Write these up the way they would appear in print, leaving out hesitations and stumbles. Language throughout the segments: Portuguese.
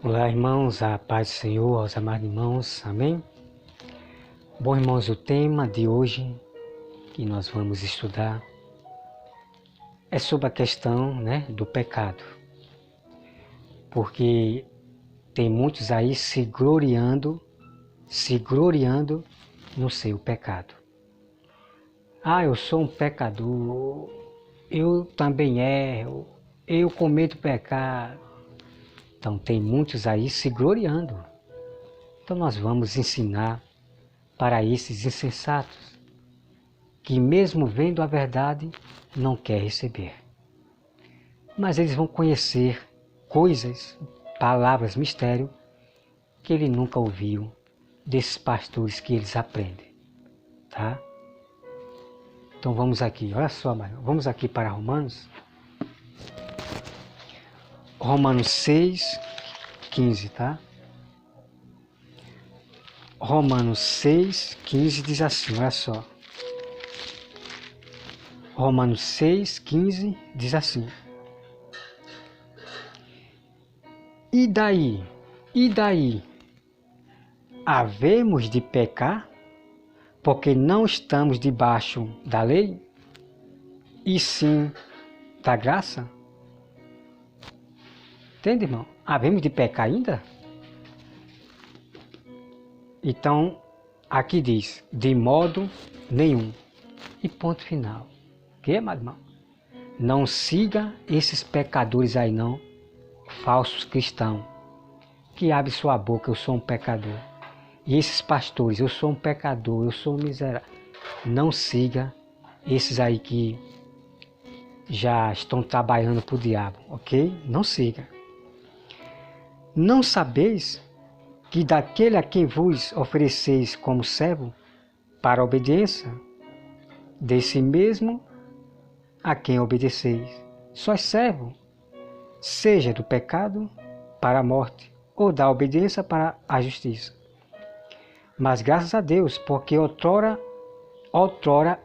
Olá, irmãos, a paz do Senhor, aos amados irmãos, amém? Bom, irmãos, o tema de hoje que nós vamos estudar é sobre a questão, do pecado. Porque tem muitos aí se gloriando no seu pecado. Ah, eu sou um pecador, eu também erro, eu cometo pecado. Então tem muitos aí se gloriando. Então nós vamos ensinar para esses insensatos, que mesmo vendo a verdade, não quer receber. Mas eles vão conhecer coisas, palavras, mistério, que ele nunca ouviu desses pastores que eles aprendem. Tá? Então vamos aqui, olha só, vamos aqui para Romanos. Romanos 6, 15, tá? Romanos 6, 15 diz assim, olha só. Romanos 6, 15 diz assim. E daí? Havemos de pecar, porque não estamos debaixo da lei, e sim da graça? Entende, irmão? Havemos de pecar ainda? Então, aqui diz, de modo nenhum. E ponto final. Ok, amado irmão? Não siga esses pecadores aí não, falsos cristãos, que abrem sua boca, eu sou um pecador. E esses pastores, eu sou um pecador, eu sou um miserável. Não siga esses aí que já estão trabalhando para o diabo, ok? Não siga. Não sabeis que daquele a quem vos ofereceis como servo para a obediência, desse mesmo a quem obedeceis, sois servo, seja do pecado para a morte, ou da obediência para a justiça. Mas graças a Deus, porque outrora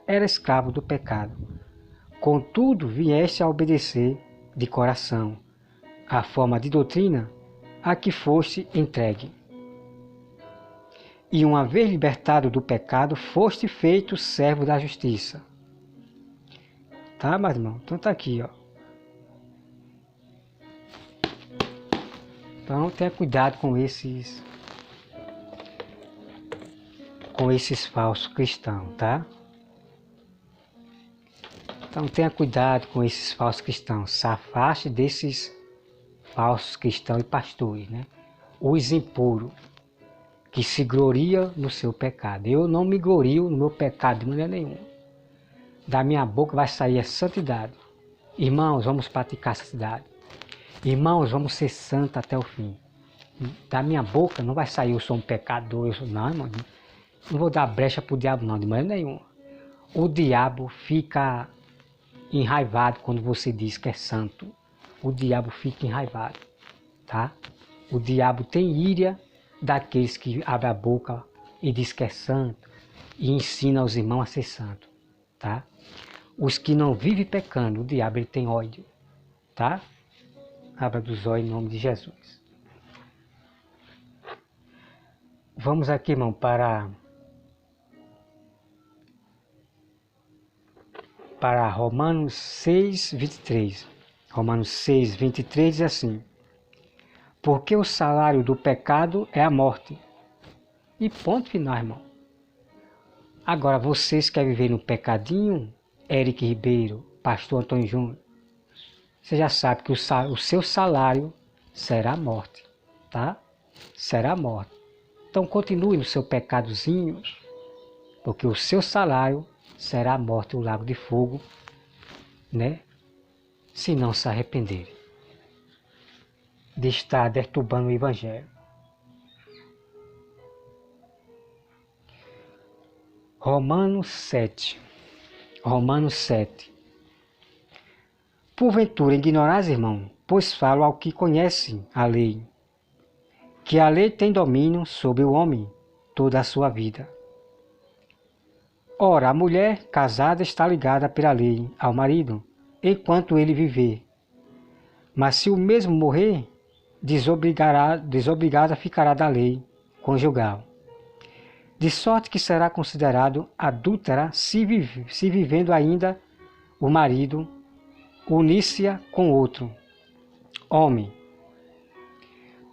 era escravo do pecado. Contudo, vieste a obedecer de coração a forma de doutrina a que foste entregue. E uma vez libertado do pecado, foste feito servo da justiça. Tá, meu irmão? Então tá aqui, ó. Então tenha cuidado com esses falsos cristãos, tá? Então tenha cuidado com esses falsos cristãos. Se afaste desses falsos cristãos e pastores, né? Os impuros, que se gloriam no seu pecado. Eu não me glorio no meu pecado de maneira nenhuma. Da minha boca vai sair a santidade. Irmãos, vamos praticar a santidade. Irmãos, vamos ser santos até o fim. Da minha boca não vai sair eu sou um pecador, não, irmão. Não vou dar brecha para o diabo não, de maneira nenhuma. O diabo fica enraivado quando você diz que é santo. O diabo fica enraivado, tá? O diabo tem íria daqueles que abrem a boca e diz que é santo e ensina aos irmãos a ser santo, tá? Os que não vivem pecando, o diabo ele tem ódio, tá? Abra dos olhos em nome de Jesus. Vamos aqui, irmão, para Romanos 6, 23. Romanos 6, 23 diz assim: porque o salário do pecado é a morte. E ponto final, irmão. Agora, vocês querem viver no pecadinho? Eric Ribeiro, pastor Antônio Júnior, você já sabe que o seu salário será a morte, tá? Será a morte. Então continue no seu pecadozinho, porque o seu salário será a morte, o lago de fogo, né? Se não se arrependerem de estar deturbando o evangelho. Romanos 7. Porventura ignorais, irmão, pois falo ao que conhece a lei, que a lei tem domínio sobre o homem toda a sua vida. Ora, a mulher casada está ligada pela lei ao marido, enquanto ele viver. Mas se o mesmo morrer, desobrigada ficará da lei conjugal, de sorte que será considerado adúltera se vivendo ainda o marido unir-se-á com outro homem.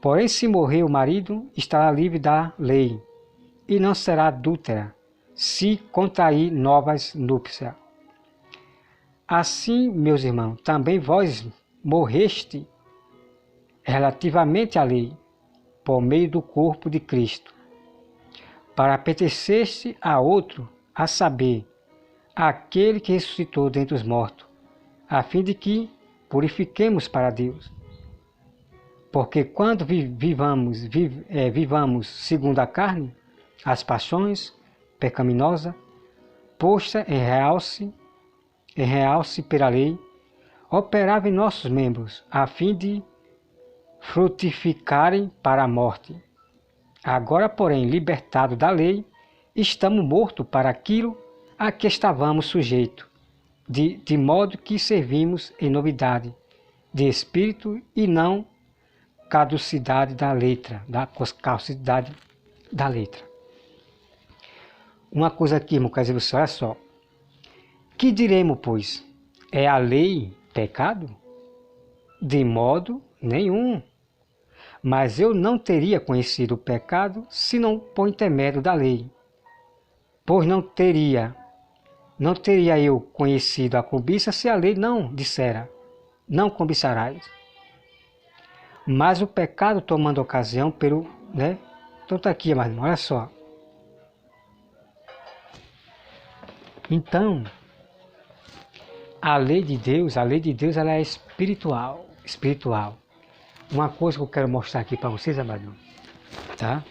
Porém, se morrer o marido, estará livre da lei, e não será adúltera se contrair novas núpcias. Assim, meus irmãos, também vós morreste relativamente à lei, por meio do corpo de Cristo, para pertencer-se a outro, a saber, aquele que ressuscitou dentre os mortos, a fim de que purifiquemos para Deus. Porque quando vivamos segundo a carne, as paixões pecaminosas, posta em realce pela lei, operava em nossos membros, a fim de frutificarem para a morte. Agora, porém, libertados da lei, estamos mortos para aquilo a que estávamos sujeitos, de modo que servimos em novidade de espírito e não caducidade da letra, caducidade da letra. Uma coisa aqui, irmão, quer dizer, olha só. Que diremos, pois? É a lei pecado? De modo nenhum. Mas eu não teria conhecido o pecado se não por intermédio da lei. Pois não teria eu conhecido a cobiça se a lei não dissera, não cobiçarás. Mas o pecado tomando ocasião pelo, né? Então está aqui, mas olha só. Então, a lei de Deus ela é espiritual. Uma coisa que eu quero mostrar aqui para vocês, amado, tá?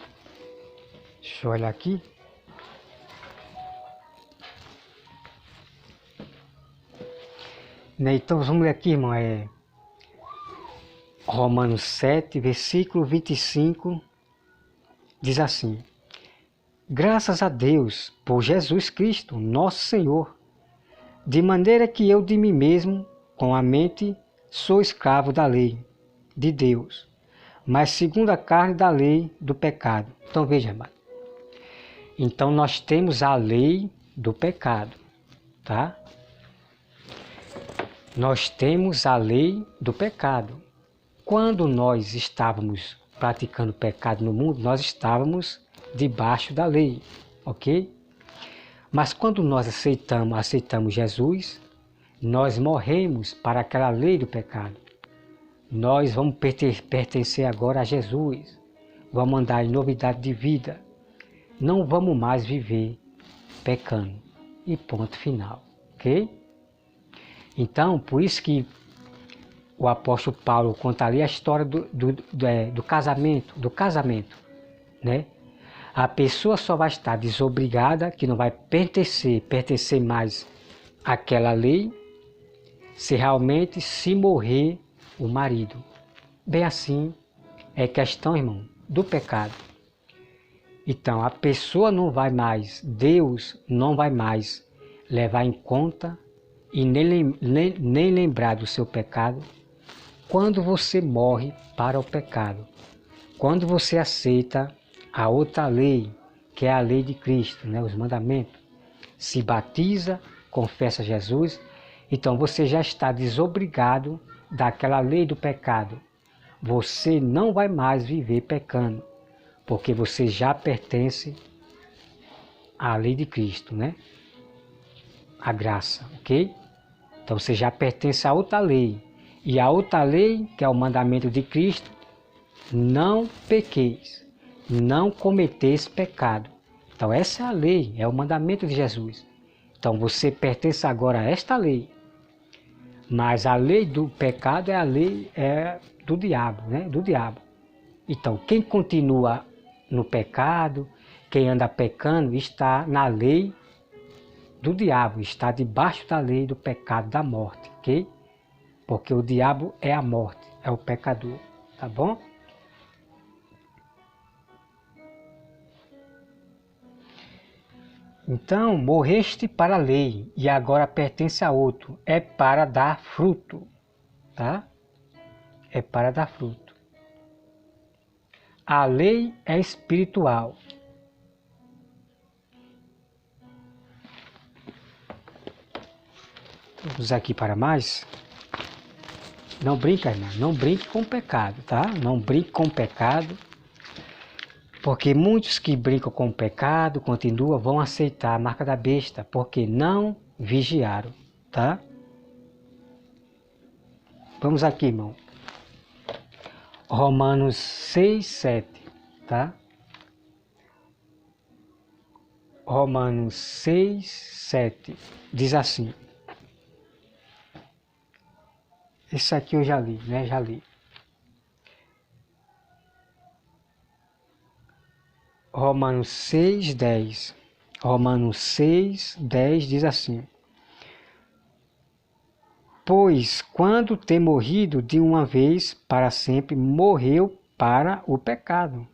Deixa eu olhar aqui. Então vamos ler aqui, irmão, Romanos 7, versículo 25, diz assim: graças a Deus por Jesus Cristo, nosso Senhor, de maneira que eu de mim mesmo, com a mente, sou escravo da lei de Deus, mas segundo a carne da lei do pecado. Então veja, irmão. Então nós temos a lei do pecado, tá? Nós temos a lei do pecado. Quando nós estávamos praticando pecado no mundo, nós estávamos debaixo da lei, ok? Mas quando nós aceitamos Jesus, nós morremos para aquela lei do pecado. Nós vamos pertencer agora a Jesus, vamos andar em novidade de vida, não vamos mais viver pecando, e ponto final, ok? Então, por isso que o apóstolo Paulo conta ali a história do casamento, né? A pessoa só vai estar desobrigada, que não vai pertencer mais àquela lei, se realmente se morrer o marido. Bem assim é questão, irmão, do pecado. Então, a pessoa não vai mais, Deus não vai mais levar em conta e nem lembrar do seu pecado quando você morre para o pecado. Quando você aceita a outra lei, que é a lei de Cristo, né, os mandamentos, se batiza, confessa Jesus, então você já está desobrigado daquela lei do pecado. Você não vai mais viver pecando, porque você já pertence à lei de Cristo, né? A graça, ok? Então você já pertence a outra lei. E a outra lei, que é o mandamento de Cristo, não pequeis, não cometeis pecado. Então essa é a lei, é o mandamento de Jesus. Então você pertence agora a esta lei. Mas a lei do pecado é a lei do diabo, né? Do diabo. Então quem continua no pecado, quem anda pecando, está na lei do diabo, está debaixo da lei do pecado, da morte, ok? Porque o diabo é a morte, é o pecador, tá bom? Então, morreste para a lei e agora pertence a outro, é para dar fruto, tá? É para dar fruto. A lei é espiritual. Vamos aqui para mais. Não brinca, irmão. Não brinque com o pecado, tá? Não brinque com o pecado. Porque muitos que brincam com o pecado, vão aceitar a marca da besta, porque não vigiaram, tá? Vamos aqui, irmão. Romanos 6, 7, tá? Romanos 6, 7, diz assim. Esse aqui eu já li, né? Já li. Romanos 6, 10. Romanos 6, 10 diz assim. Pois quando tem morrido de uma vez para sempre, morreu para o pecado.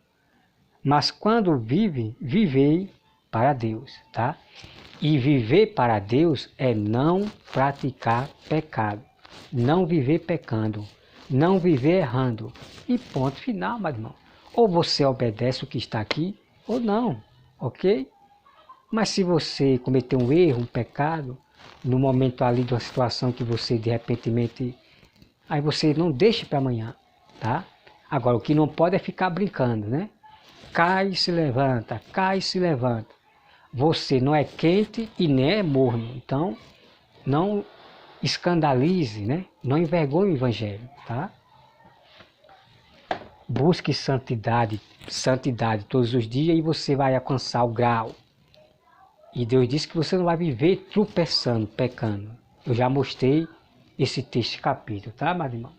Mas quando vive, vivei para Deus, tá? E viver para Deus é não praticar pecado, não viver pecando, não viver errando. E ponto final, meu irmão. Ou você obedece o que está aqui, ou não, ok? Mas se você cometer um erro, um pecado, no momento ali de uma situação que você de repente, aí você não deixe para amanhã, tá? Agora, o que não pode é ficar brincando, né? Cai e se levanta, cai e se levanta. Você não é quente e nem é morno, então não escandalize, né? Não envergonhe o evangelho, tá? Busque santidade todos os dias e você vai alcançar o grau. E Deus disse que você não vai viver tropeçando, pecando. Eu já mostrei esse texto, capítulo, tá, meu irmão?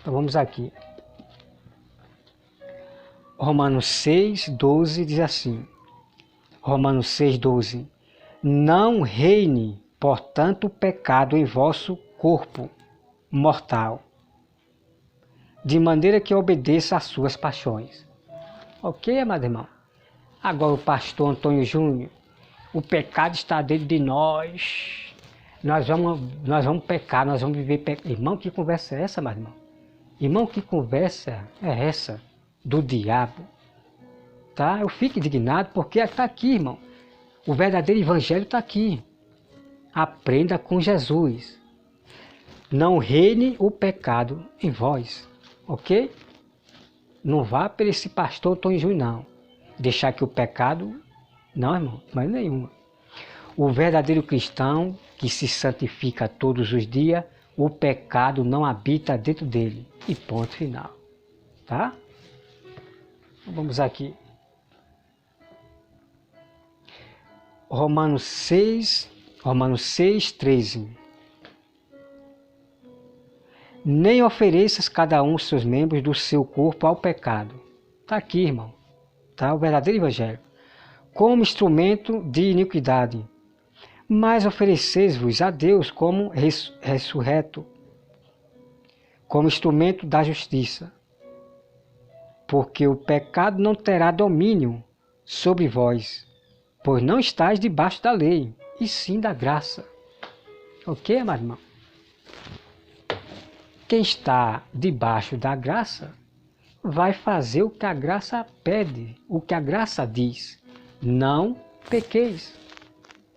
Então vamos aqui. Romanos 6, 12 diz assim. Romanos 6, 12. Não reine, portanto, o pecado em vosso corpo mortal, de maneira que obedeça às suas paixões. Ok, amado irmão? Agora o pastor Antônio Júnior, o pecado está dentro de nós. Nós vamos pecar, nós vamos viver pecado. Irmão, que conversa é essa, meu irmão? Irmão, que conversa é essa do diabo? Tá? Eu fico indignado porque está aqui, irmão. O verdadeiro evangelho está aqui. Aprenda com Jesus. Não reine o pecado em vós, ok? Não vá para esse pastor Antônio Júnior, não. Deixar que o pecado... Não, irmão, mas nenhuma. O verdadeiro cristão que se santifica todos os dias, o pecado não habita dentro dele. E ponto final. Tá? Vamos aqui. Romanos 6, 13. Nem ofereças cada um os seus membros do seu corpo ao pecado. Está aqui, irmão. Tá? O verdadeiro evangelho. Como instrumento de iniquidade. Mas ofereceis-vos a Deus como ressurreto, como instrumento da justiça. Porque o pecado não terá domínio sobre vós, pois não estáis debaixo da lei, e sim da graça. Ok, amado irmão? Quem está debaixo da graça vai fazer o que a graça pede, o que a graça diz. Não pequeis,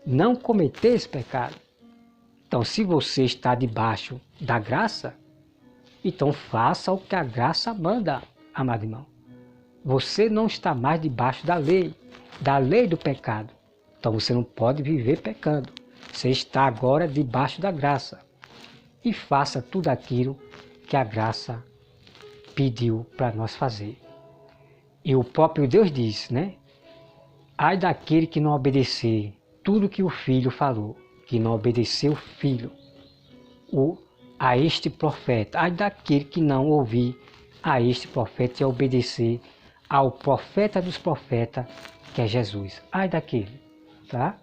não cometeis pecado. Então, se você está debaixo da graça, então faça o que a graça manda, amado irmão. Você não está mais debaixo da lei do pecado. Então você não pode viver pecando. Você está agora debaixo da graça. E faça tudo aquilo que a graça pediu para nós fazer. E o próprio Deus diz, né? Ai daquele que não obedecer tudo que o filho falou, que não obedeceu o filho a este profeta. Ai daquele que não ouvir a este profeta e obedecer ao profeta dos profetas, que é Jesus. Ai daquele, tá?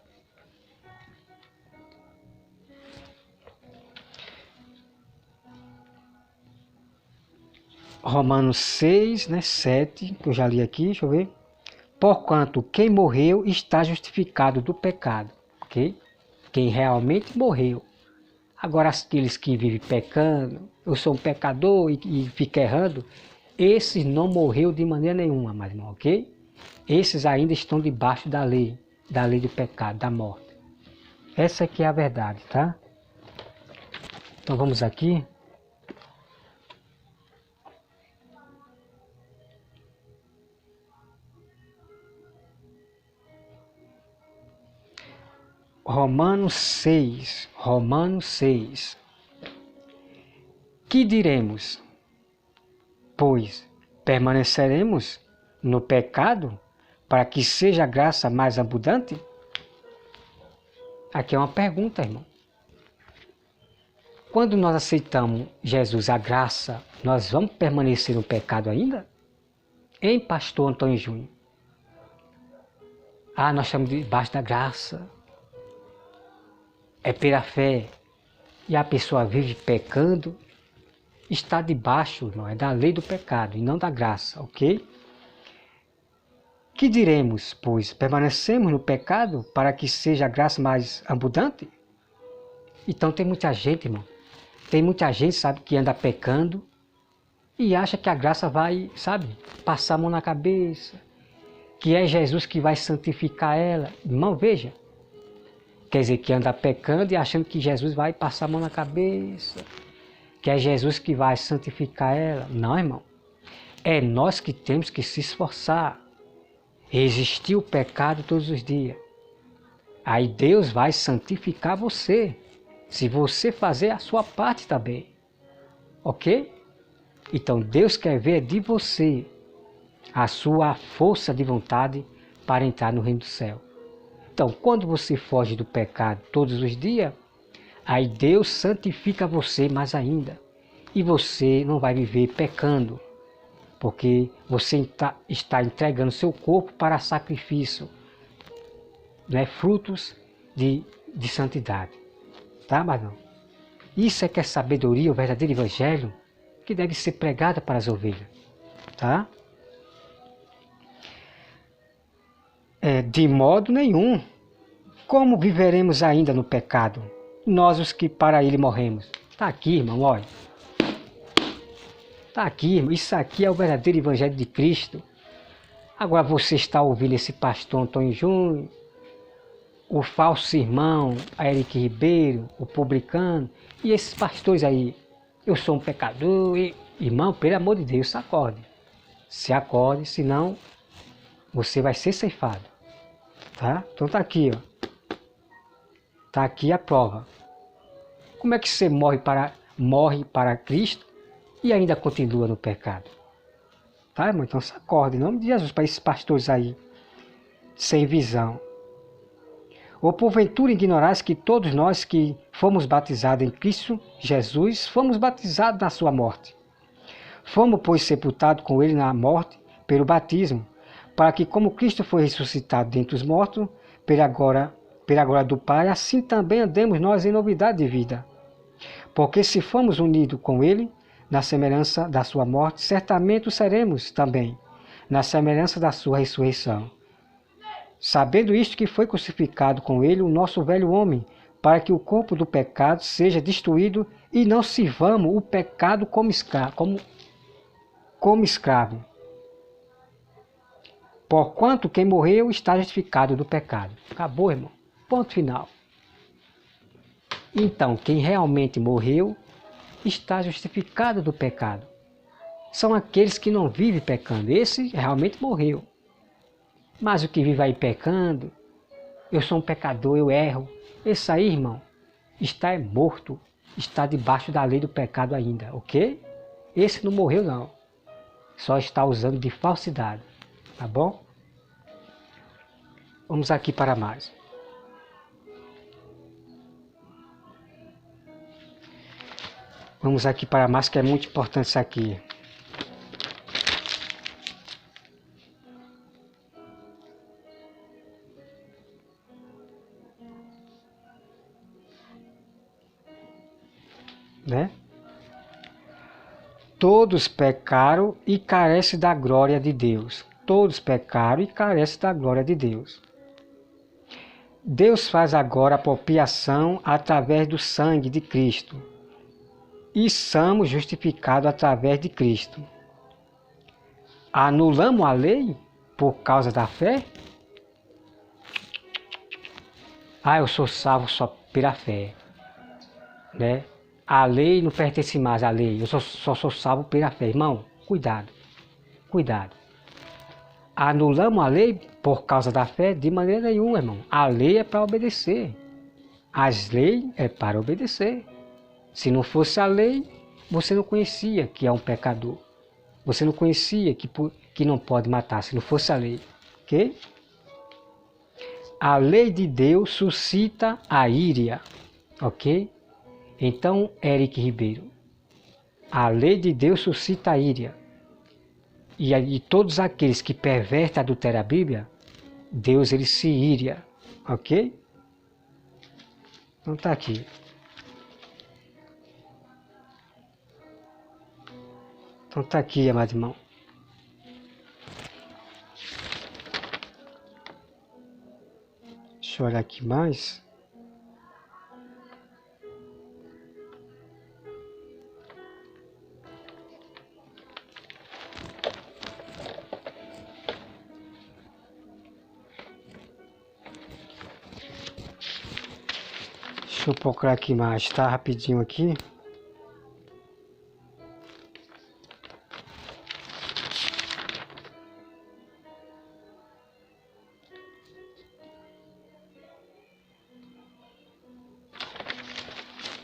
Romanos 6, né, 7, que eu já li aqui, deixa eu ver. Porquanto quem morreu está justificado do pecado, ok? Quem realmente morreu. Agora aqueles que vivem pecando, eu sou um pecador e fica errando, esses não morreu de maneira nenhuma, mais irmão, ok? Esses ainda estão debaixo da lei do pecado, da morte. Essa aqui é a verdade, tá? Então vamos aqui. Romanos 6. Que diremos? Pois permaneceremos no pecado para que seja a graça mais abundante? Aqui é uma pergunta, irmão. Quando nós aceitamos Jesus, a graça, nós vamos permanecer no pecado ainda? Hein, pastor Antônio Júnior? Nós estamos debaixo da graça. É pela fé. E a pessoa vive pecando, está debaixo, irmão, é da lei do pecado e não da graça, ok? Que diremos, pois, permanecemos no pecado para que seja a graça mais abundante? Então tem muita gente, irmão, sabe, que anda pecando e acha que a graça vai, sabe, passar a mão na cabeça, que é Jesus que vai santificar ela. Irmão, veja, quer dizer que anda pecando e achando que Jesus vai passar a mão na cabeça, que é Jesus que vai santificar ela. Não, irmão, é nós que temos que se esforçar, resistir o pecado todos os dias. Aí Deus vai santificar você, se você fazer a sua parte também, ok? Então Deus quer ver de você a sua força de vontade para entrar no reino do céu. Então, quando você foge do pecado todos os dias, aí Deus santifica você mais ainda. E você não vai viver pecando, porque você está entregando seu corpo para sacrifício, né? Frutos de santidade. Tá, mas não? Isso é que é sabedoria, o verdadeiro evangelho, que deve ser pregada para as ovelhas. Tá? De modo nenhum. Como viveremos ainda no pecado? Nós os que para ele morremos. Está aqui, irmão, olha. Está aqui, irmão. Isso aqui é o verdadeiro evangelho de Cristo. Agora você está ouvindo esse pastor Antônio Júnior, o falso irmão Eric Ribeiro, o publicano, e esses pastores aí. Eu sou um pecador e... Irmão, pelo amor de Deus, se acorde. Se acorde, senão você vai ser ceifado. Tá? Então tá aqui, ó. Tá aqui a prova. Como é que você morre para Cristo e ainda continua no pecado? Tá, irmão? Então se acorde, em nome de Jesus, para esses pastores aí, sem visão. Ou porventura ignorais que todos nós que fomos batizados em Cristo Jesus, fomos batizados na sua morte. Fomos, pois, sepultados com ele na morte pelo batismo, para que, como Cristo foi ressuscitado dentre os mortos, pela glória do Pai, assim também andemos nós em novidade de vida. Porque se fomos unidos com ele, na semelhança da sua morte, certamente o seremos também, na semelhança da sua ressurreição. Sabendo isto, que foi crucificado com ele o nosso velho homem, para que o corpo do pecado seja destruído e não sirvamos o pecado como escravo. Porquanto quem morreu está justificado do pecado. Acabou, irmão. Ponto final. Então, quem realmente morreu está justificado do pecado. São aqueles que não vivem pecando. Esse realmente morreu. Mas o que vive aí pecando, eu sou um pecador, eu erro. Esse aí, irmão, está morto. Está debaixo da lei do pecado ainda, ok? Esse não morreu, não. Só está usando de falsidade. Tá bom? Vamos aqui para mais. Vamos aqui para mais, que é muito importante isso aqui. Né? Todos pecaram e carecem da glória de Deus. Todos pecaram e carecem da glória de Deus. Deus faz agora a apropriação através do sangue de Cristo e somos justificados através de Cristo. Anulamos a lei por causa da fé? Eu sou salvo só pela fé, né? A lei não pertence mais à lei, eu só sou salvo pela fé. Irmão, cuidado, cuidado. Anulamos a lei por causa da fé? De maneira nenhuma, irmão. A lei é para obedecer. As leis é para obedecer. Se não fosse a lei, você não conhecia que é um pecador. Você não conhecia que não pode matar se não fosse a lei. Ok? A lei de Deus suscita a íria. Ok? Então, Eric Ribeiro, a lei de Deus suscita a íria. E todos aqueles que pervertem e adulteram a Bíblia, Deus ele se íria. Ok? Então tá aqui. Então tá aqui, amado irmão. Deixa eu olhar aqui mais. Deixa eu procurar aqui mais, tá? Rapidinho aqui.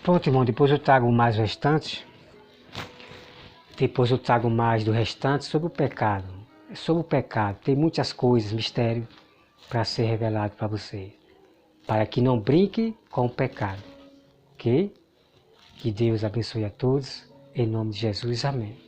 Pronto, irmão, depois eu trago mais o restante. Depois eu trago mais do restante sobre o pecado. Sobre o pecado, tem muitas coisas, mistério, para ser revelado para você. Para que não brinque com o pecado. Ok? Que Deus abençoe a todos. Em nome de Jesus, amém.